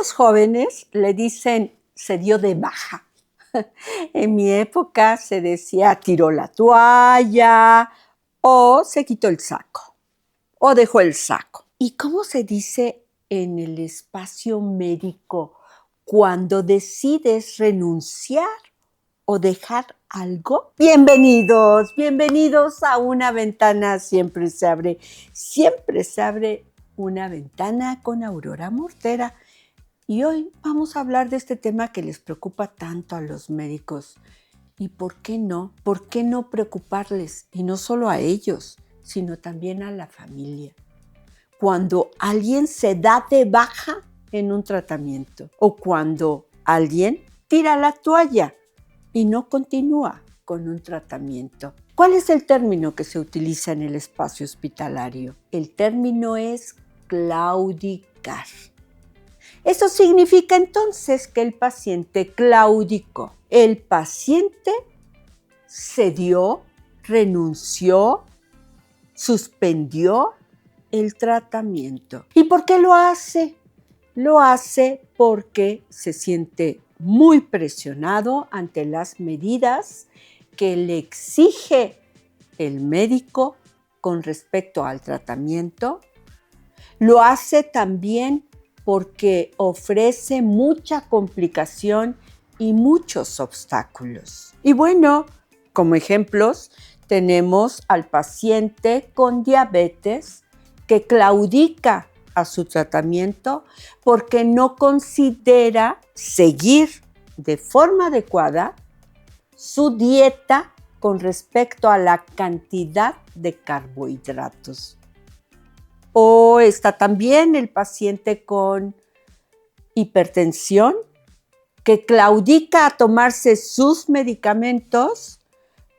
los jóvenes le dicen se dio de baja. En mi época se decía tiró la toalla o se quitó el saco o dejó el saco. ¿Y cómo se dice en el espacio médico cuando decides renunciar o dejar algo? Bienvenidos a Una Ventana Siempre se abre una ventana con Aurora Mortera. Y hoy vamos a hablar de este tema que les preocupa tanto a los médicos. ¿Y por qué no? ¿Por qué no preocuparles? Y no solo a ellos, sino también a la familia. Cuando alguien se da de baja en un tratamiento o cuando alguien tira la toalla y no continúa con un tratamiento. ¿Cuál es el término que se utiliza en el espacio hospitalario? El término es claudicar. Eso significa entonces que el paciente claudicó. El paciente cedió, renunció, suspendió el tratamiento. ¿Y por qué lo hace? Lo hace porque se siente muy presionado ante las medidas que le exige el médico con respecto al tratamiento. Lo hace también porque ofrece mucha complicación y muchos obstáculos. Y bueno, como ejemplos, tenemos al paciente con diabetes que claudica a su tratamiento porque no considera seguir de forma adecuada su dieta con respecto a la cantidad de carbohidratos. O está también el paciente con hipertensión que claudica a tomarse sus medicamentos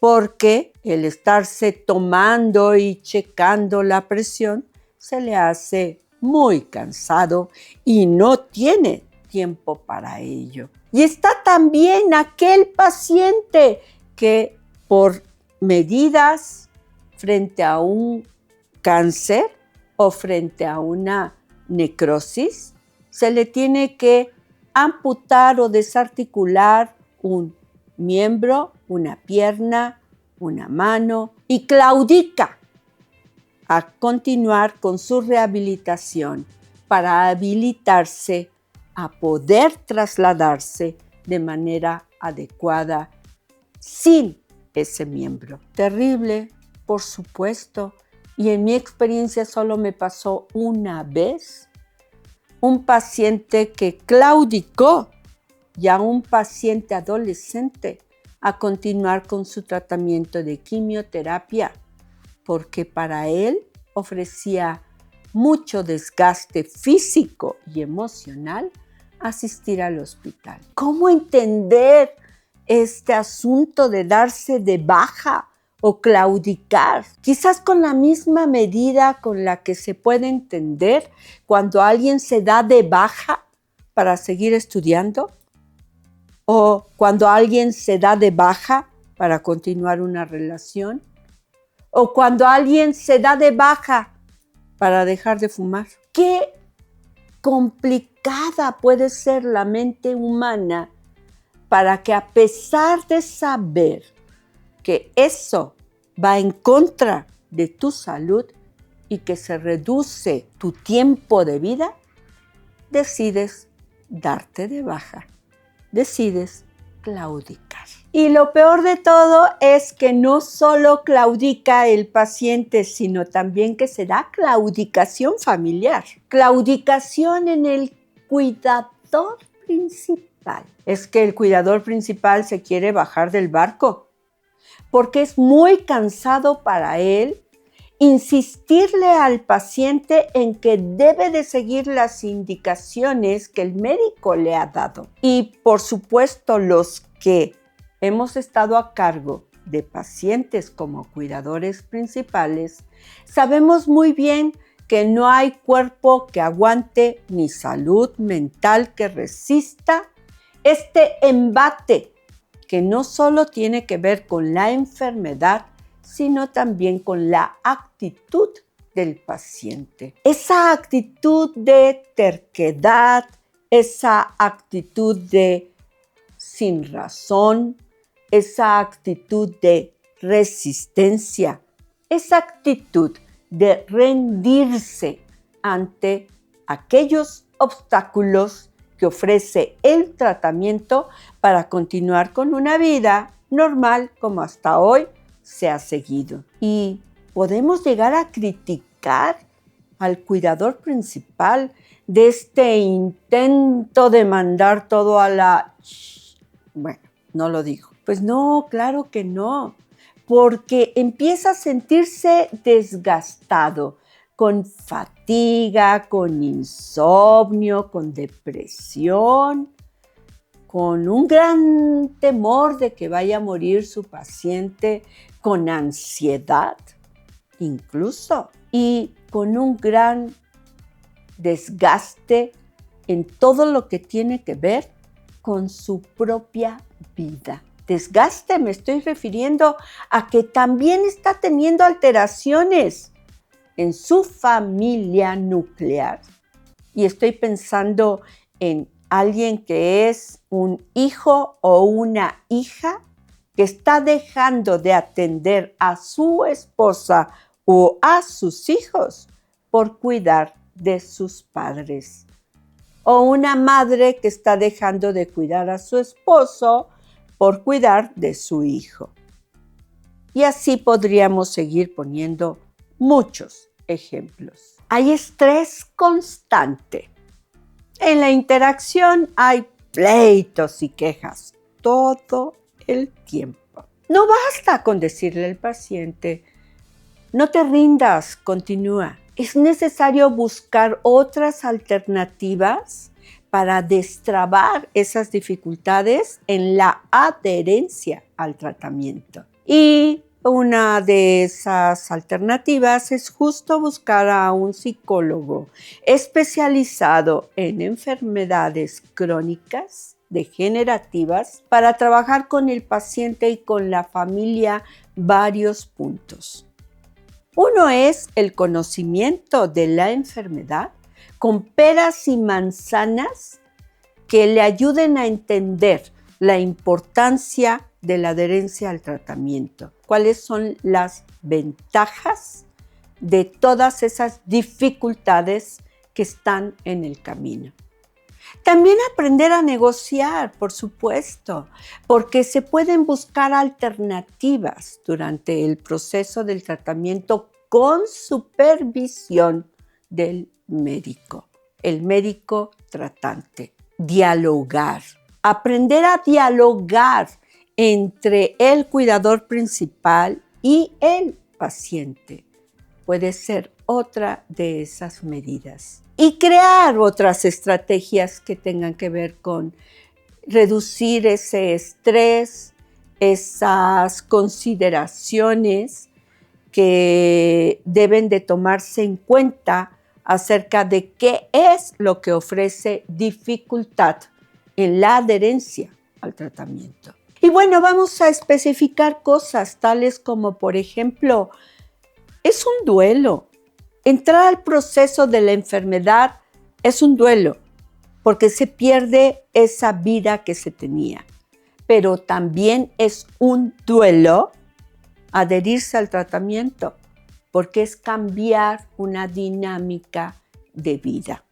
porque el estarse tomando y checando la presión se le hace muy cansado y no tiene tiempo para ello. Y está también aquel paciente que por medidas frente a un cáncer o frente a una necrosis, se le tiene que amputar o desarticular un miembro, una pierna, una mano y claudica a continuar con su rehabilitación para habilitarse a poder trasladarse de manera adecuada sin ese miembro. Terrible, por supuesto. Y en mi experiencia solo me pasó una vez un paciente que claudicó y a un paciente adolescente a continuar con su tratamiento de quimioterapia porque para él ofrecía mucho desgaste físico y emocional asistir al hospital. ¿Cómo entender este asunto de darse de baja o claudicar? Quizás con la misma medida con la que se puede entender cuando alguien se da de baja para seguir estudiando o cuando alguien se da de baja para continuar una relación o cuando alguien se da de baja para dejar de fumar. Qué complicada puede ser la mente humana para que a pesar de saber que eso va en contra de tu salud y que se reduce tu tiempo de vida, decides darte de baja, decides claudicar. Y lo peor de todo es que no solo claudica el paciente, sino también que se da claudicación familiar, claudicación en el cuidador principal. Es que el cuidador principal se quiere bajar del barco porque es muy cansado para él insistirle al paciente en que debe de seguir las indicaciones que el médico le ha dado. Y por supuesto, los que hemos estado a cargo de pacientes como cuidadores principales, sabemos muy bien que no hay cuerpo que aguante ni salud mental que resista este embate que no solo tiene que ver con la enfermedad, sino también con la actitud del paciente. Esa actitud de terquedad, esa actitud de sin razón, esa actitud de resistencia, esa actitud de rendirse ante aquellos obstáculos que ofrece el tratamiento para continuar con una vida normal como hasta hoy se ha seguido. Y podemos llegar a criticar al cuidador principal de este intento de mandar todo a la... Bueno, no lo digo. Pues no, claro que no, porque empieza a sentirse desgastado, con fatiga, con insomnio, con depresión, con un gran temor de que vaya a morir su paciente, con ansiedad incluso, y con un gran desgaste en todo lo que tiene que ver con su propia vida. Desgaste, me estoy refiriendo a que también está teniendo alteraciones en su familia nuclear. Y estoy pensando en alguien que es un hijo o una hija que está dejando de atender a su esposa o a sus hijos por cuidar de sus padres. O una madre que está dejando de cuidar a su esposo por cuidar de su hijo. Y así podríamos seguir poniendo muchos ejemplos. Hay estrés constante. En la interacción hay pleitos y quejas todo el tiempo. No basta con decirle al paciente, no te rindas, continúa. Es necesario buscar otras alternativas para destrabar esas dificultades en la adherencia al tratamiento. Y una de esas alternativas es justo buscar a un psicólogo especializado en enfermedades crónicas, degenerativas, para trabajar con el paciente y con la familia varios puntos. Uno es el conocimiento de la enfermedad con peras y manzanas que le ayuden a entender la importancia de la adherencia al tratamiento. ¿Cuáles son las ventajas de todas esas dificultades que están en el camino? También aprender a negociar, por supuesto, porque se pueden buscar alternativas durante el proceso del tratamiento con supervisión del médico, el médico tratante. Dialogar, aprender a dialogar entre el cuidador principal y el paciente puede ser otra de esas medidas. Y crear otras estrategias que tengan que ver con reducir ese estrés, esas consideraciones que deben de tomarse en cuenta acerca de qué es lo que ofrece dificultad en la adherencia al tratamiento. Y bueno, vamos a especificar cosas tales como, por ejemplo, es un duelo. Entrar al proceso de la enfermedad es un duelo porque se pierde esa vida que se tenía. Pero también es un duelo adherirse al tratamiento porque es cambiar una dinámica de vida,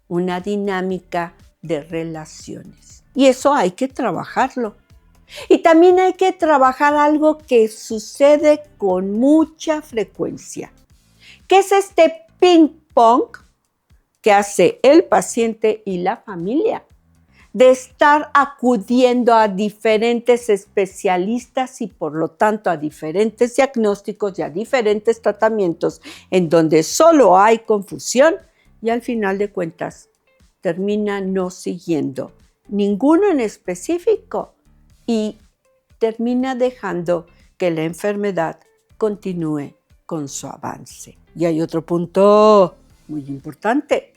una dinámica de relaciones. Y eso hay que trabajarlo. Y también hay que trabajar algo que sucede con mucha frecuencia. ¿Qué es este ping-pong que hace el paciente y la familia? De estar acudiendo a diferentes especialistas y por lo tanto a diferentes diagnósticos y a diferentes tratamientos en donde solo hay confusión y al final de cuentas termina no siguiendo ninguno en específico y termina dejando que la enfermedad continúe con su avance. Y hay otro punto muy importante.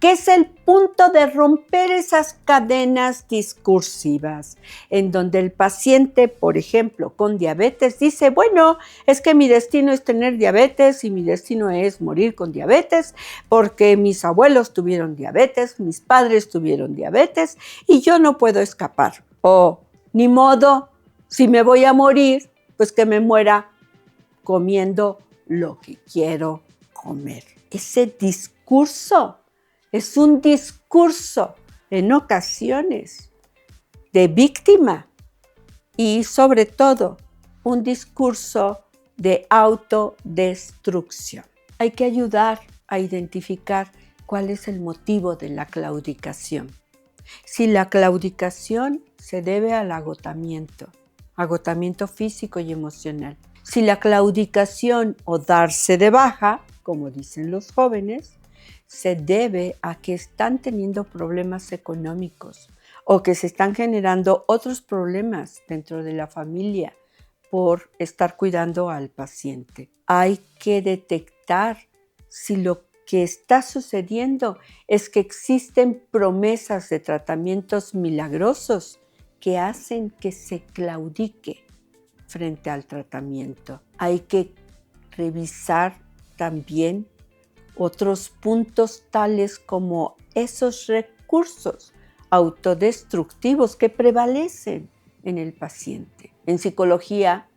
que es el punto de romper esas cadenas discursivas, en donde el paciente, por ejemplo, con diabetes, dice, bueno, es que mi destino es tener diabetes y mi destino es morir con diabetes, porque mis abuelos tuvieron diabetes, mis padres tuvieron diabetes, y yo no puedo escapar. O, ni modo, si me voy a morir, pues que me muera comiendo lo que quiero comer. Ese discurso es un discurso en ocasiones de víctima y sobre todo un discurso de autodestrucción. Hay que ayudar a identificar cuál es el motivo de la claudicación. Si la claudicación se debe al agotamiento físico y emocional. Si la claudicación o darse de baja, como dicen los jóvenes, se debe a que están teniendo problemas económicos o que se están generando otros problemas dentro de la familia por estar cuidando al paciente. Hay que detectar si lo que está sucediendo es que existen promesas de tratamientos milagrosos que hacen que se claudique frente al tratamiento. Hay que revisar también otros puntos tales como esos recursos autodestructivos que prevalecen en el paciente. En psicología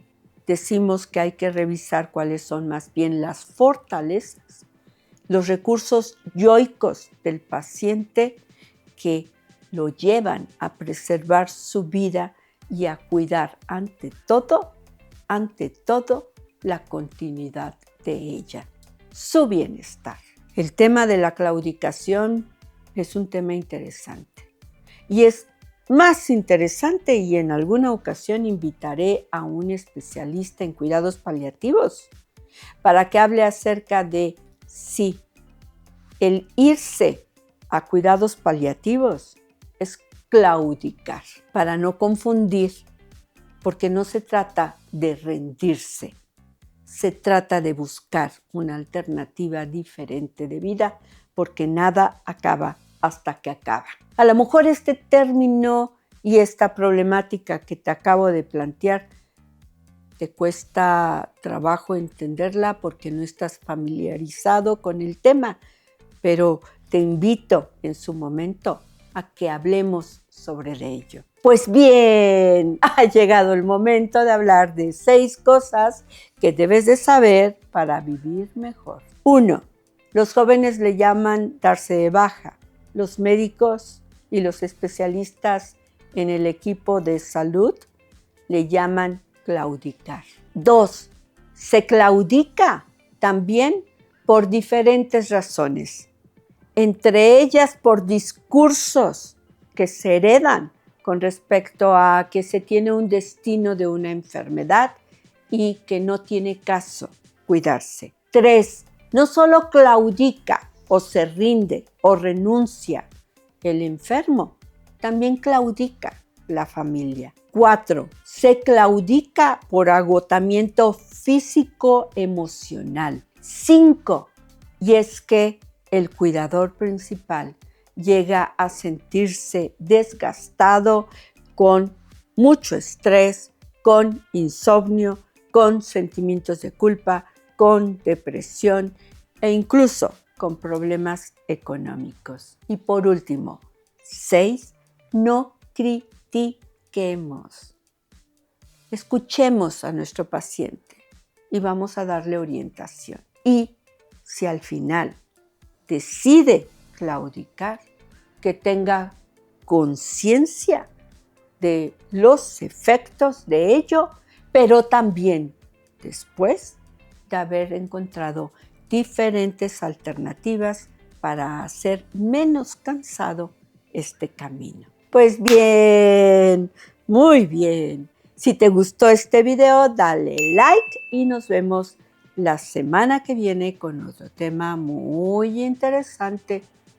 decimos que hay que revisar cuáles son más bien las fortalezas, los recursos yoicos del paciente que lo llevan a preservar su vida y a cuidar ante todo, la continuidad de ella, su bienestar. El tema de la claudicación es un tema interesante y es más interesante, y en alguna ocasión invitaré a un especialista en cuidados paliativos para que hable acerca de si el irse a cuidados paliativos es claudicar, para no confundir, porque no se trata de rendirse, se trata de buscar una alternativa diferente de vida, porque nada acaba hasta que acaba. A lo mejor este término y esta problemática que te acabo de plantear te cuesta trabajo entenderla porque no estás familiarizado con el tema, pero te invito en su momento a que hablemos sobre ello. Pues bien, ha llegado el momento de hablar de 6 cosas que debes de saber para vivir mejor. 1. Los jóvenes le llaman darse de baja. Los médicos y los especialistas en el equipo de salud le llaman claudicar. 2. Se claudica también por diferentes razones, entre ellas por discursos que se heredan con respecto a que se tiene un destino de una enfermedad y que no tiene caso cuidarse. 3. No solo claudica o se rinde o renuncia el enfermo, también claudica la familia. 4. Se claudica por agotamiento físico-emocional. 5. Y es que el cuidador principal llega a sentirse desgastado, con mucho estrés, con insomnio, con sentimientos de culpa, con depresión e incluso con problemas económicos. Y por último, 6. No critiquemos. Escuchemos a nuestro paciente y vamos a darle orientación. Y si al final decide claudicar, que tenga conciencia de los efectos de ello, pero también después de haber encontrado diferentes alternativas para hacer menos cansado este camino. Pues bien, muy bien. Si te gustó este video, dale like y nos vemos la semana que viene con otro tema muy interesante